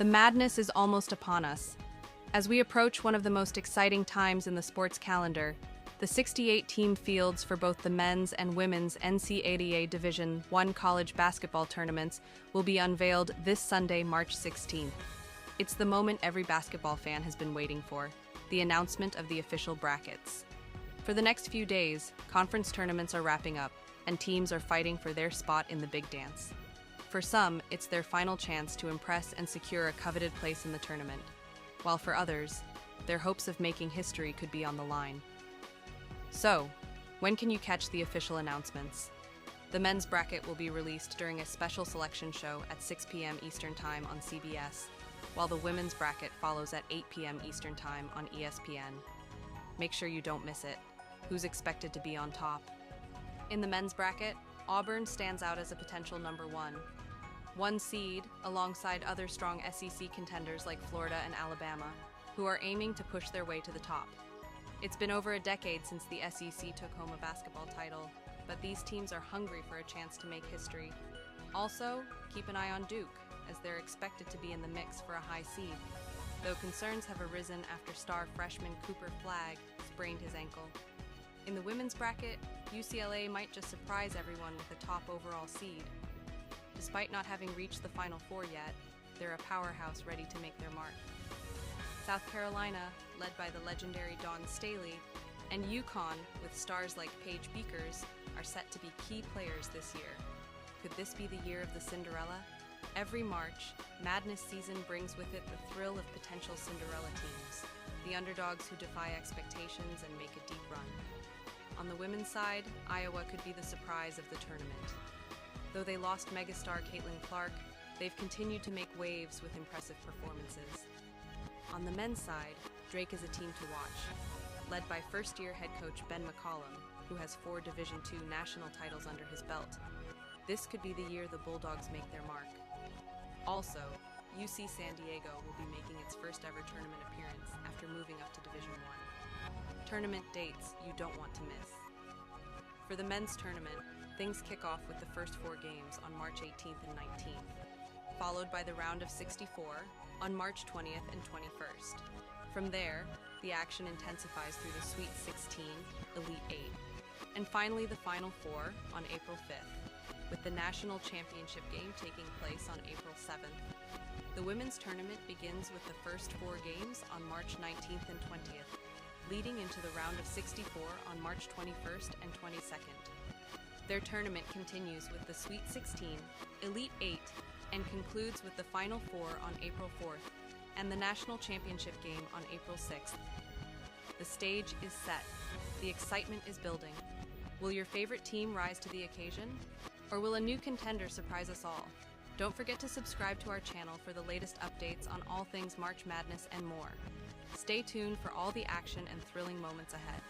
The madness is almost upon us. As we approach one of the most exciting times in the sports calendar, the 68-team fields for both the men's and women's NCAA Division I college basketball tournaments will be unveiled this Sunday, March 16th. It's the moment every basketball fan has been waiting for, the announcement of the official brackets. For the next few days, conference tournaments are wrapping up, and teams are fighting for their spot in the big dance. For some, it's their final chance to impress and secure a coveted place in the tournament, while for others, their hopes of making history could be on the line. So, when can you catch the official announcements? The men's bracket will be released during a special selection show at 6 p.m. Eastern Time on CBS, while the women's bracket follows at 8 p.m. Eastern Time on ESPN. Make sure you don't miss it. Who's expected to be on top? In the men's bracket, Auburn stands out as a potential number one seed, alongside other strong SEC contenders like Florida and Alabama, who are aiming to push their way to the top. It's been over a decade since the SEC took home a basketball title, but these teams are hungry for a chance to make history. Also, keep an eye on Duke, as they're expected to be in the mix for a high seed, though concerns have arisen after star freshman Cooper Flagg sprained his ankle. In the women's bracket, UCLA might just surprise everyone with a top overall seed. Despite not having reached the Final Four yet, they're a powerhouse ready to make their mark. South Carolina, led by the legendary Dawn Staley, and UConn, with stars like Paige Beakers, are set to be key players this year. Could this be the year of the Cinderella? Every March, Madness season brings with it the thrill of potential Cinderella teams, the underdogs who defy expectations and make a deep run. On the women's side, Iowa could be the surprise of the tournament. Though they lost megastar Caitlin Clark, they've continued to make waves with impressive performances. On the men's side, Drake is a team to watch, led by first-year head coach Ben McCollum, who has 4 Division II national titles under his belt. This could be the year the Bulldogs make their mark. Also, UC San Diego will be making its first-ever tournament appearance after moving up to Division I. Tournament dates you don't want to miss. For the men's tournament, things kick off with the first 4 games on March 18th and 19th, followed by the round of 64 on March 20th and 21st. From there, the action intensifies through the Sweet 16, Elite 8, and finally the Final 4 on April 5th, with the National Championship game taking place on April 7th. The women's tournament begins with the first 4 games on March 19th and 20th, leading into the round of 64 on March 21st and 22nd. Their tournament continues with the Sweet 16, Elite 8, and concludes with the Final 4 on April 4th and the National Championship game on April 6th. The stage is set. The excitement is building. Will your favorite team rise to the occasion? Or will a new contender surprise us all? Don't forget to subscribe to our channel for the latest updates on all things March Madness and more. Stay tuned for all the action and thrilling moments ahead.